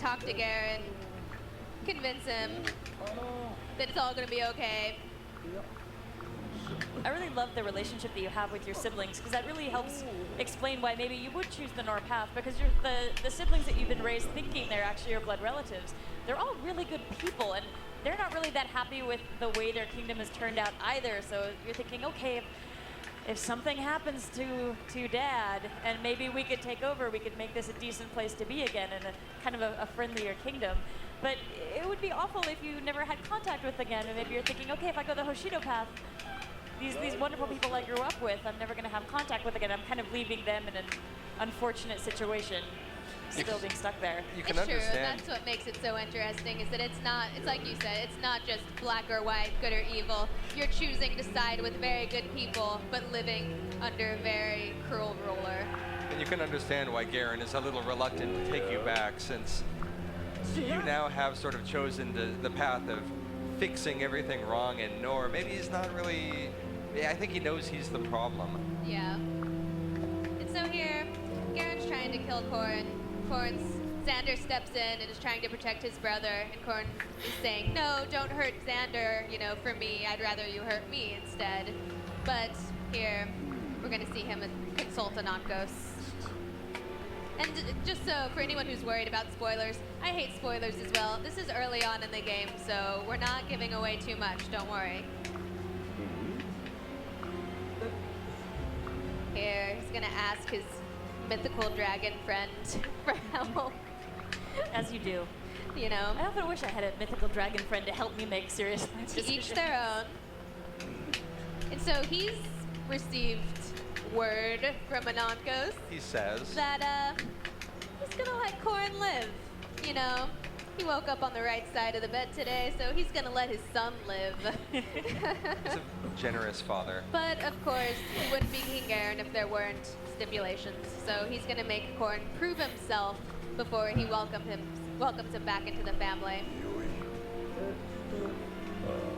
talk to Garen, convince him that it's all going to be okay. I really love the relationship that you have with your siblings, because that really helps explain why maybe you would choose the Nor path, because the siblings that you've been raised thinking they're actually your blood relatives, they're all really good people, and they're not really that happy with the way their kingdom has turned out either. So you're thinking, okay, if something happens to Dad, and maybe we could take over, we could make this a decent place to be again, and a kind of a friendlier kingdom. But it would be awful if you never had contact with again, and maybe you're thinking, okay, if I go the Hoshido path, these wonderful people I grew up with, I'm never going to have contact with again. I'm kind of leaving them in an unfortunate situation, still being stuck there. You can understand. That's what makes it so interesting, is that it's like you said, it's not just black or white, good or evil. You're choosing to side with very good people, but living under a very cruel ruler. And you can understand why Garen is a little reluctant to take you back, since you now have sort of chosen the path of fixing everything wrong, and Nor, maybe he's not really, I think he knows he's the problem. Yeah. And so here, Garen's trying to kill Corrin. Xander steps in and is trying to protect his brother, and Corrin is saying, no, don't hurt Xander, you know, for me, I'd rather you hurt me instead. But here, we're gonna see him consult Anarchos. And just so, for anyone who's worried about spoilers, I hate spoilers as well. This is early on in the game, so we're not giving away too much, don't worry. Here, he's gonna ask his mythical dragon friend for help. As you do. You know? I often wish I had a mythical dragon friend to help me make serious decisions. To each their own. And so he's received word from Anarchos. He says that he's gonna let Corrin live. You know, he woke up on the right side of the bed today, so he's gonna let his son live. he's a generous father. But of course, he wouldn't be King Garen if there weren't stipulations. So he's gonna make Corrin prove himself before he welcomes him back into the family.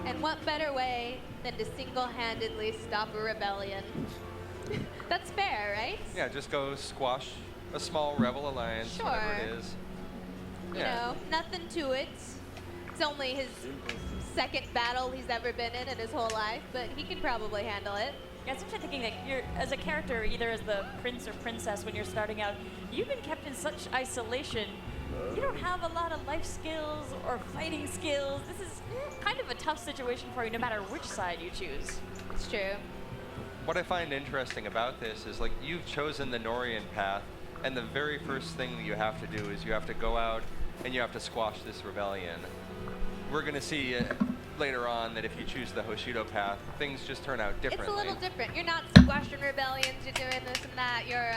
And what better way than to single-handedly stop a rebellion? That's fair, right? Yeah, just go squash a small rebel alliance, whatever it is. You know, nothing to it. It's only his second battle he's ever been in his whole life, but he can probably handle it. Yeah, sometimes thinking that you're, as a character, either as the prince or princess when you're starting out, you've been kept in such isolation. You don't have a lot of life skills or fighting skills. This is kind of a tough situation for you no matter which side you choose. It's true. What I find interesting about this is, like, you've chosen the Norian path, and the very first thing that you have to do is you have to go out and you have to squash this rebellion. We're going to see later on that if you choose the Hoshido path, things just turn out differently. It's a little different. You're not squashing rebellions, you're doing this and that. You're,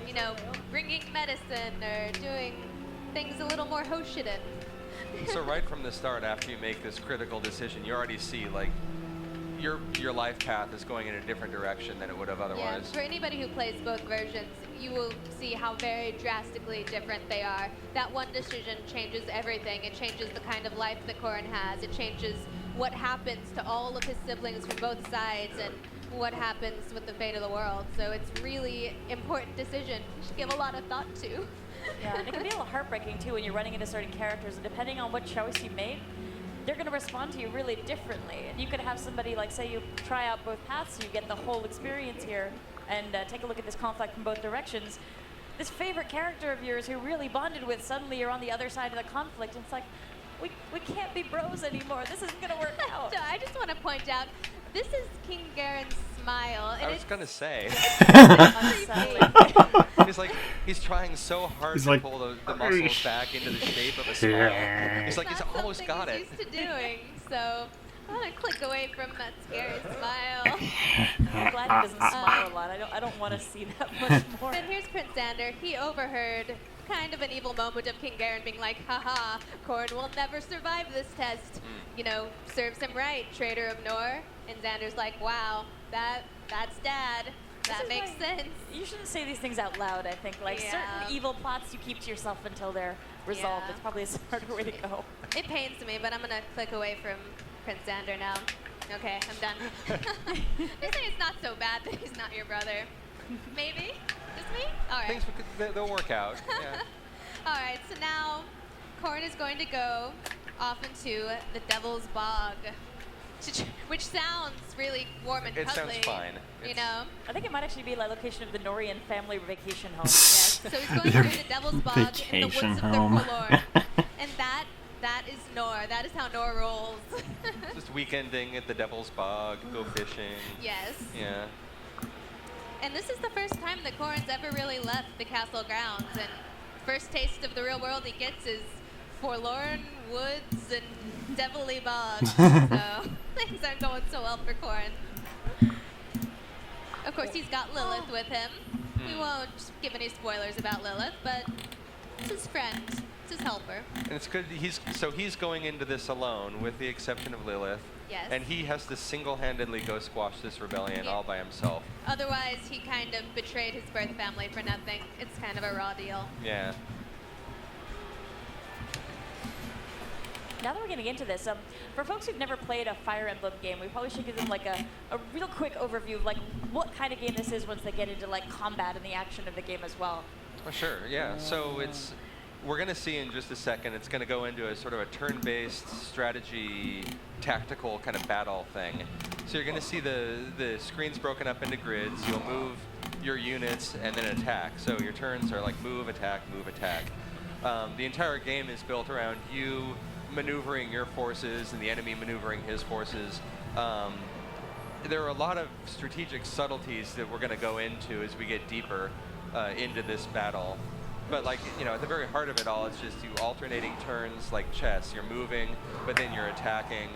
you know, bringing medicine or doing things a little more Hoshiden. So right from the start, after you make this critical decision, you already see, like, your life path is going in a different direction than it would have otherwise. Yeah, for anybody who plays both versions, you will see how very drastically different they are. That one decision changes everything. It changes the kind of life that Corrin has. It changes what happens to all of his siblings from both sides and what happens with the fate of the world. So it's really important decision you should give a lot of thought to. Yeah, and it can be a little heartbreaking too when you're running into certain characters, and depending on what choice you made, they're going to respond to you really differently. And you could have somebody, like, say you try out both paths, so you get the whole experience here, and take a look at this conflict from both directions. This favorite character of yours who really bonded with, suddenly you're on the other side of the conflict, and it's like, we can't be bros anymore. This isn't going to work out. I just want to point out, this is King Garen's smile. And I was going to say. he's trying so hard to pull the muscles back into the shape of a smile. He's like, he's almost got it. He's used to doing, so I'm going to click away from that scary smile. I'm glad he doesn't smile a lot. I don't want to see that much more. And here's Prince Xander. He overheard kind of an evil moment of King Garen being like, haha, Corrin will never survive this test. You know, serves him right, traitor of Nor. And Xander's like, wow, that's Dad. That makes sense. You shouldn't say these things out loud, I think. Like, certain evil plots you keep to yourself until they're resolved. It's probably a smarter way to go. It pains me, but I'm going to click away from Prince Xander now. Okay, I'm done. They say it's not so bad that he's not your brother. Maybe? Just me? All right. Things, they'll work out. Yeah. All right, so now Corn is going to go off into the Devil's Bog, which sounds really warm and It cuddly. sounds fine. You It's- know? I think it might actually be the location of the Norian family vacation home. Yes. So he's going Your to the Devil's Bog in the woods vacation of home. the Forlorn. And that is Nor. That is how Nor rolls. Just weekending at the Devil's Bog, go fishing. Yes. Yeah. And this is the first time that Corn's ever really left the castle grounds. And first taste of the real world he gets is forlorn woods and devilly bogs. So things aren't going so well for Corn. Of course, he's got Lilith with him. We won't give any spoilers about Lilith, but it's his friend. It's his helper. And it's good. He's going into this alone, with the exception of Lilith. Yes. And he has to single-handedly go squash this rebellion Yeah. all by himself. Otherwise, he kind of betrayed his birth family for nothing. It's kind of a raw deal. Yeah. Now that we're getting into this, for folks who've never played a Fire Emblem game, we probably should give them like a real quick overview of like what kind of game this is once they get into like combat and the action of the game as well. Oh, sure. Yeah. So we're going to see in just a second, it's going to go into a sort of a turn-based strategy, tactical kind of battle thing. So you're going to see the screens broken up into grids. You'll move your units and then attack. So your turns are like move, attack, move, attack. The entire game is built around you maneuvering your forces and the enemy maneuvering his forces. There are a lot of strategic subtleties that we're going to go into as we get deeper into this battle. But like, you know, at the very heart of it all, it's just you alternating turns like chess. You're moving, but then you're attacking,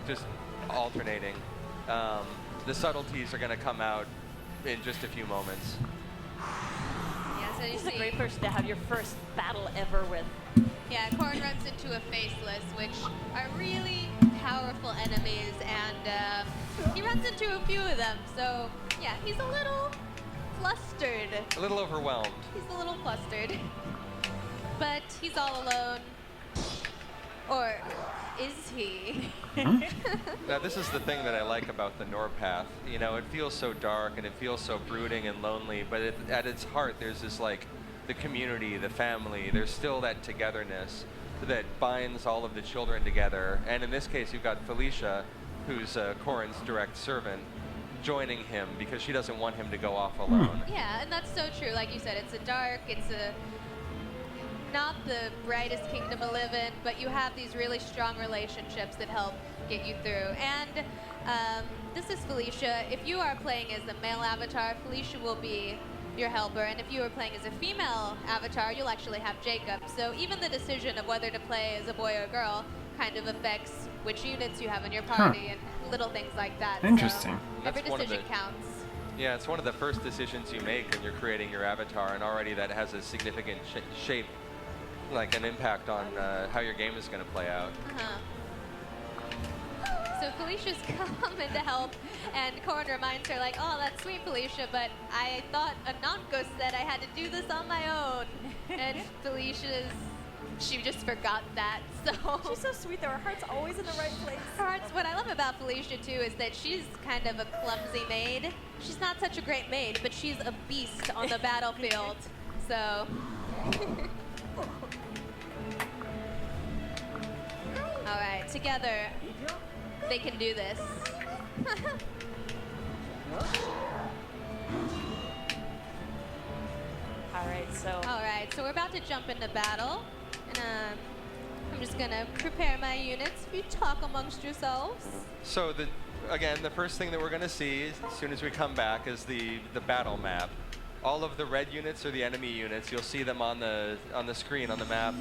just alternating. The subtleties are going to come out in just a few moments. Yeah, so you This is a see, great person to have your first battle ever with. yeah, Corn runs into a Faceless, which are really powerful enemies, and he runs into a few of them. So yeah, he's a little flustered. A little overwhelmed. He's a little flustered. But he's all alone. Or is he? Now, this is the thing that I like about the Norpath. You know, it feels so dark and it feels so brooding and lonely, but at its heart, there's this like the community, the family. There's still that togetherness that binds all of the children together. And in this case, you've got Felicia, who's Corrin's direct servant, joining him because she doesn't want him to go off alone. Yeah, and that's so true. Like you said, it's a dark, it's a not the brightest kingdom to live in, but you have these really strong relationships that help get you through. And this is Felicia. If you are playing as the male avatar, Felicia will be your helper, and if you are playing as a female avatar, you'll actually have Jacob. So even the decision of whether to play as a boy or a girl kind of affects which units you have in your party and little things like that. Interesting. So every That's one of decision the- counts. Yeah, it's one of the first decisions you make when you're creating your avatar, and already that has a significant shape, like an impact on how your game is going to play out. So Felicia's coming to help, and Corn reminds her, like, oh, that's sweet, Felicia, but I thought Anonko said I had to do this on my own. And she just forgot that, so. She's so sweet though, her heart's always in the right place. What I love about Felicia, too, is that she's kind of a clumsy maid. She's not such a great maid, but she's a beast on the battlefield, so. All right, together, they can do this. All right, so we're about to jump into battle, and I'm just gonna prepare my units. You talk amongst yourselves. So again, the first thing that we're going to see as soon as we come back is the battle map. All of the red units are the enemy units. You'll see them on the screen on the map.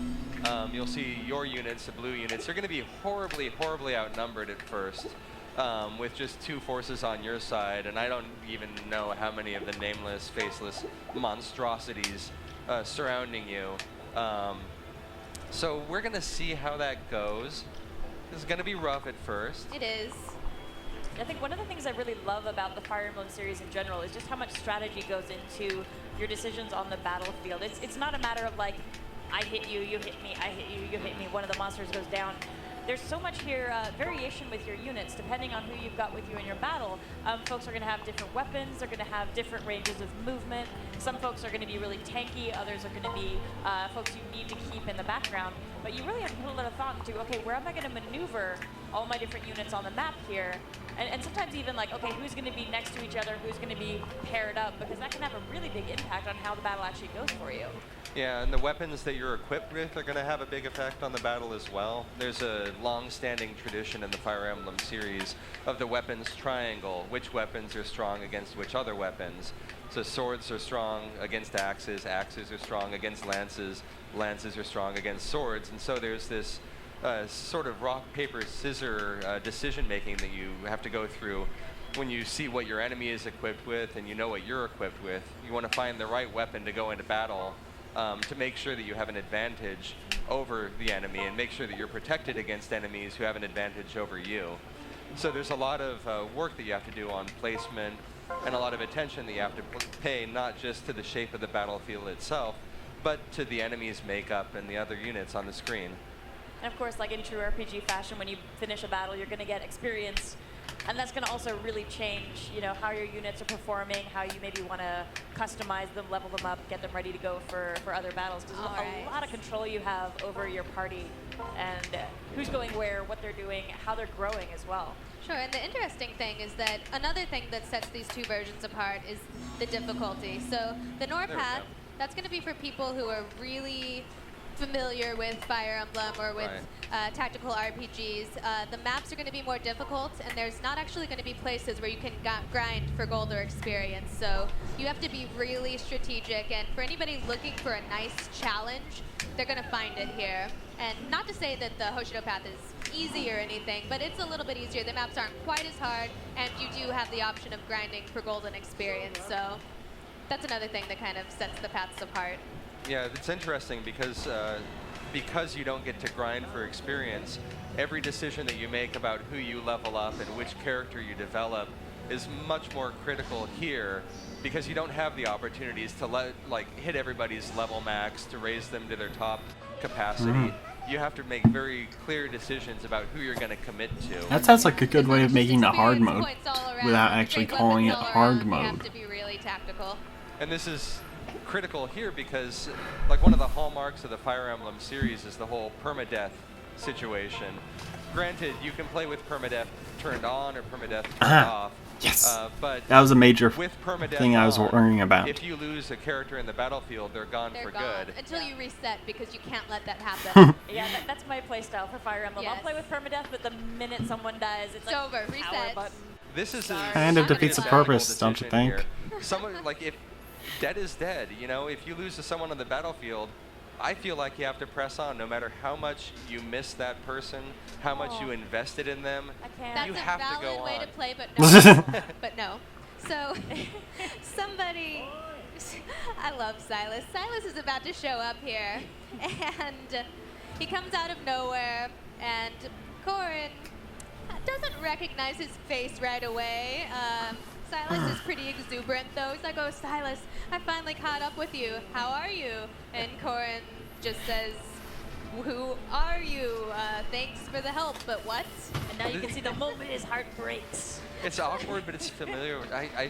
You'll see your units, the blue units. They're going to be horribly, horribly outnumbered at first, with just 2 forces on your side, and I don't even know how many of the nameless, faceless monstrosities surrounding you. So we're going to see how that goes. This is going to be rough at first. It is. I think one of the things I really love about the Fire Emblem series in general is just how much strategy goes into your decisions on the battlefield. It's not a matter of like, I hit you, you hit me, I hit you, you hit me, one of the monsters goes down. there's so much here, variation with your units, depending on who you've got with you in your battle. Folks are going to have different weapons, they're going to have different ranges of movement. Some folks are going to be really tanky, others are going to be folks you need to keep in the background. But you really have to put a lot of thought into, okay, where am I going to maneuver all my different units on the map here? And sometimes even like, okay, who's going to be next to each other, who's going to be paired up, because that can have a really big impact on how the battle actually goes for you. Yeah, and the weapons that you're equipped with are going to have a big effect on the battle as well. There's a long-standing tradition in the Fire Emblem series of the weapons triangle. Which weapons are strong against which other weapons? So swords are strong against axes, axes are strong against lances, lances are strong against swords, and so there's this sort of rock, paper, scissor decision-making that you have to go through when you see what your enemy is equipped with and you know what you're equipped with. You want to find the right weapon to go into battle to make sure that you have an advantage over the enemy and make sure that you're protected against enemies who have an advantage over you. So there's a lot of work that you have to do on placement and a lot of attention that you have to pay not just to the shape of the battlefield itself, but to the enemy's makeup and the other units on the screen. And of course, like in true RPG fashion, when you finish a battle, you're going to get experience. And that's going to also really change, you know, how your units are performing, how you maybe want to customize them, level them up, get them ready to go for other battles. Because there's a lot of control you have over your party and who's going where, what they're doing, how they're growing as well. Sure, and the interesting thing is that another thing that sets these two versions apart is the difficulty. So the Norpath, that's going to be for people who are really familiar with Fire Emblem or with tactical RPGs. The maps are going to be more difficult, and there's not actually going to be places where you can grind for gold or experience. So you have to be really strategic, and for anybody looking for a nice challenge, they're going to find it here. And not to say that the Hoshido Path is easy or anything, but it's a little bit easier. The maps aren't quite as hard, and you do have the option of grinding for gold and experience. So that's another thing that kind of sets the paths apart. Yeah, it's interesting because you don't get to grind for experience, every decision that you make about who you level up and which character you develop is much more critical here because you don't have the opportunities to hit everybody's level max to raise them to their top capacity. You have to make very clear decisions about who you're going to commit to. That sounds like a good way of making a hard mode without actually calling it hard mode. You have to be really tactical. And this is critical here because like one of the hallmarks of the Fire Emblem series is the whole permadeath situation. Granted, you can play with permadeath turned on or permadeath turned off. Yes, but that was a major with permadeath thing I was worrying about. If you lose a character in the battlefield, they're gone for good. Until you reset, because you can't let that happen. Yeah, that's my playstyle for Fire Emblem. I'll play with permadeath, but the minute someone dies, it's like over. Reset. Button. This is kind of defeats the purpose, don't you think? Here. Someone like if dead is dead, you know, if you lose to someone on the battlefield, I feel like you have to press on no matter how much you miss that person, how much you invested in them. I can't. That's you a have valid to go way on. to play, but no. But no. So, somebody, I love Silas. Silas is about to show up here, and he comes out of nowhere, and Corin doesn't recognize his face right away. Silas is pretty exuberant, though. He's like, "Oh, Silas, I finally caught up with you. How are you?" And Corin just says, "Who are you? Thanks for the help, but what?" And now you can see the moment his heart breaks. It's awkward, but it's familiar. I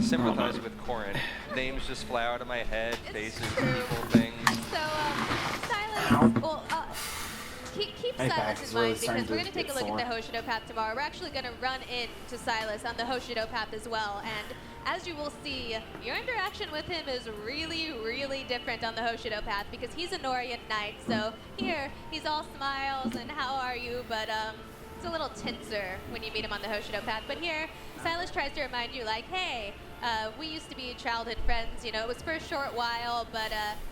sympathize with Corin. Names just fly out of my head, faces, people, things. So, Silas, well, keep Silas in mind because we're going to take a look at the Hoshido Path tomorrow. We're actually going to run into Silas on the Hoshido Path as well. And as you will see, your interaction with him is really, really different on the Hoshido Path because he's a Norian knight. So here, he's all smiles and how are you, but it's a little tenser when you meet him on the Hoshido Path. But here, Silas tries to remind you like, hey, we used to be childhood friends. You know, it was for a short while, but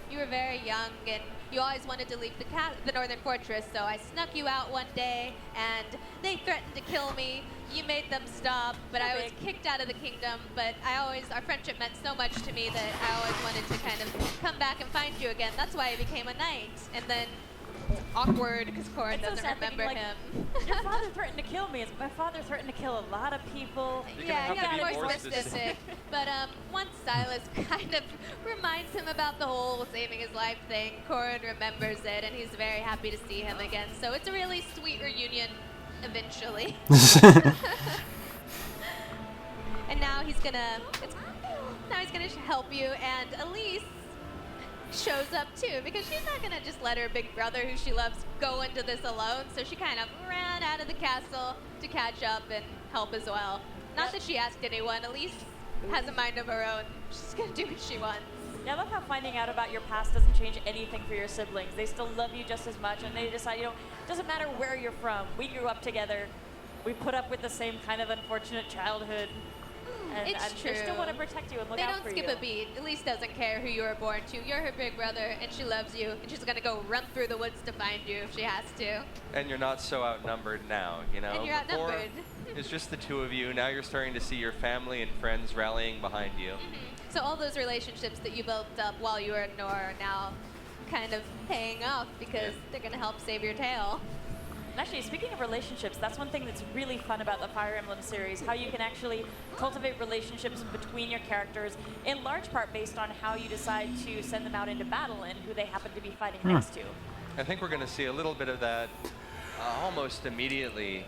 you were very young and you always wanted to leave the Northern Fortress, so I snuck you out one day, and they threatened to kill me. You made them stop, but I was kicked out of the kingdom, but our friendship meant so much to me that I always wanted to kind of come back and find you again. That's why I became a knight. And then awkward because Corin It's so doesn't sad thinking, remember like, him. Your father threatened to kill me. My father threatened to kill a lot of people. You're Yeah, gonna he have to got be more more specific. But once Silas kind of reminds him about the whole saving his life thing, Corin remembers it, and he's very happy to see him again. So it's a really sweet reunion eventually. And now he's gonna help you, and Elise shows up too, because she's not gonna just let her big brother, who she loves, go into this alone. So she kind of ran out of the castle to catch up and help as well. Not that she asked anyone. Elise has a mind of her own. She's gonna do what she wants. Yeah, I love how finding out about your past doesn't change anything for your siblings. They still love you just as much, and they decide, it doesn't matter where you're from. We grew up together. We put up with the same kind of unfortunate childhood. And It's they still true. want to protect you and look They out don't for skip you. a beat. Elise doesn't care who you were born to. You're her big brother, and she loves you, and she's gonna go run through the woods to find you if she has to. And you're not so outnumbered now, you know? And you're Before, outnumbered. it's just the two of you. Now you're starting to see your family and friends rallying behind you. So all those relationships that you built up while you were in Nor are now kind of paying off because they're gonna help save your tail. And actually, speaking of relationships, that's one thing that's really fun about the Fire Emblem series, how you can actually cultivate relationships between your characters, in large part based on how you decide to send them out into battle and who they happen to be fighting next to. I think we're going to see a little bit of that almost immediately.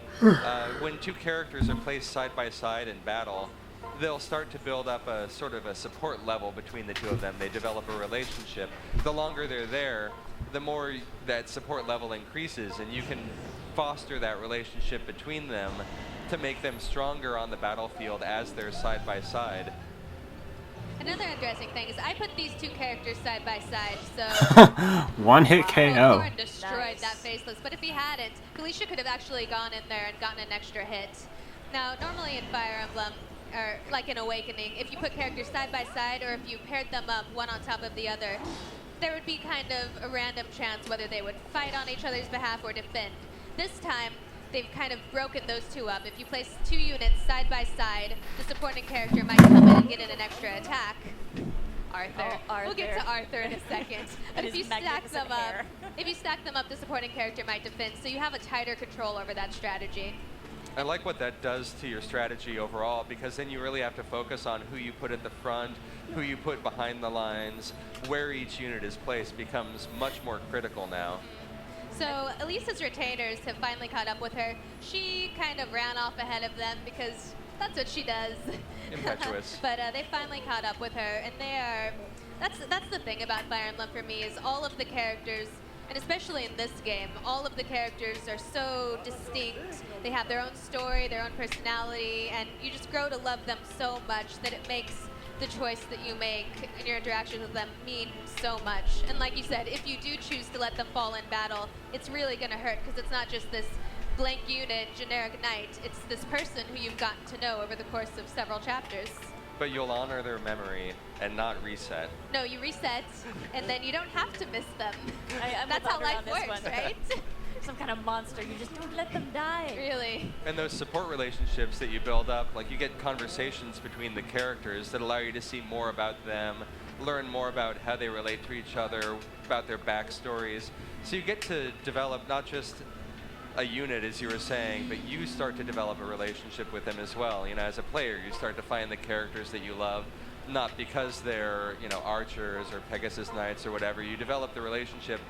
When two characters are placed side by side in battle, they'll start to build up a sort of a support level between the two of them. They develop a relationship. The longer they're there, the more that support level increases, and you can foster that relationship between them to make them stronger on the battlefield as they're side by side. Another interesting thing is I put these two characters side by side, so One hit KO. Corin destroyed Nice. that faceless. But if he hadn't, Felicia could have actually gone in there and gotten an extra hit. Now, normally in Fire Emblem, or like in Awakening, if you put characters side by side, or if you paired them up one on top of the other, there would be kind of a random chance whether they would fight on each other's behalf or defend. This time, they've kind of broken those two up. If you place two units side by side, the supporting character might come in and get in an extra attack. Arthur. Oh, We'll get to Arthur in a second. But And if you his stack magnificent them up, hair. the supporting character might defend. So you have a tighter control over that strategy. I like what that does to your strategy overall, because then you really have to focus on who you put at the front, who you put behind the lines, where each unit is placed becomes much more critical now. So Elisa's retainers have finally caught up with her. She kind of ran off ahead of them because that's what she does. Impetuous. But they finally caught up with her, and they are. That's the thing about Fire Emblem for me, is all of the characters, and especially in this game, all of the characters are so distinct. They have their own story, their own personality, and you just grow to love them so much that it makes the choice that you make in your interaction with them mean so much. And like you said, if you do choose to let them fall in battle, it's really going to hurt, because it's not just this blank unit, generic knight. It's this person who you've gotten to know over the course of several chapters. But you'll honor their memory and not reset. No, you reset, and then you don't have to miss them. I'm That's with how Audrey life on this works, one. right? Some kind of monster. You just don't let them die. Really. And those support relationships that you build up, like you get conversations between the characters that allow you to see more about them, learn more about how they relate to each other, about their backstories. So you get to develop not just a unit, as you were saying, but you start to develop a relationship with them as well. You know, as a player, you start to find the characters that you love, not because they're, archers or Pegasus Knights or whatever. You develop the relationship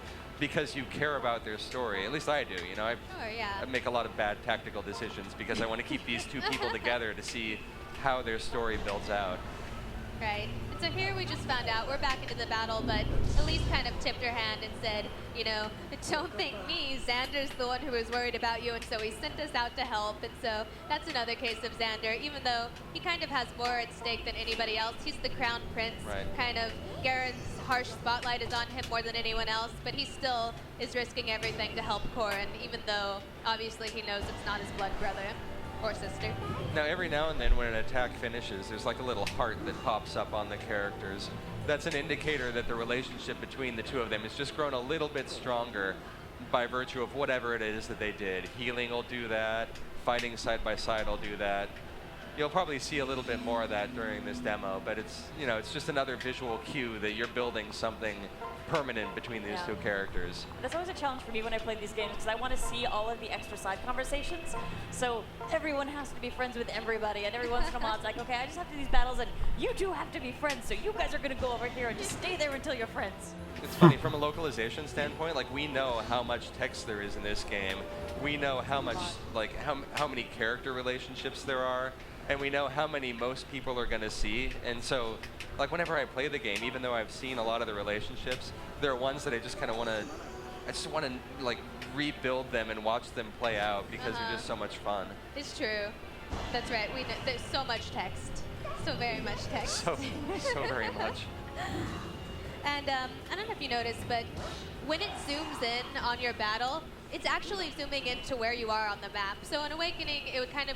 because you care about their story. At least I do. I Yeah. make a lot of bad tactical decisions because I want to keep these two people together to see how their story builds out. Right. And so here we just found out we're back into the battle, but Elise kind of tipped her hand and said, don't thank me. Xander's the one who was worried about you, and so he sent us out to help. And so that's another case of Xander. Even though he kind of has more at stake than anybody else, he's the crown prince. Right. Kind of Garen's harsh spotlight is on him more than anyone else, but he still is risking everything to help Corin, even though obviously he knows it's not his blood brother or sister. Now, every now and then when an attack finishes, there's like a little heart that pops up on the characters. That's an indicator that the relationship between the two of them has just grown a little bit stronger by virtue of whatever it is that they did. Healing will do that. Fighting side by side will do that. You'll probably see a little bit more of that during this demo, but it's, you know, it's just another visual cue that you're building something permanent between these two characters. That's always a challenge for me when I play these games, because I want to see all of the extra side conversations. So everyone has to be friends with everybody, and every once in a while it's like, okay, I just have to do these battles, and you two have to be friends, so you guys are going to go over here and just stay there until you're friends. It's funny, from a localization standpoint, like, we know how much text there is in this game. We know how much, like, how many character relationships there are, and we know how many most people are going to see. And so, like, whenever I play the game, even though I've seen a lot of the relationships, there are ones that I just kind of want to, like, rebuild them and watch them play out because they're just so much fun. It's true. That's right. There's so much text. So very much text. So very much. And I don't know if you noticed, but when it zooms in on your battle, it's actually zooming into where you are on the map. So in Awakening, it would kind of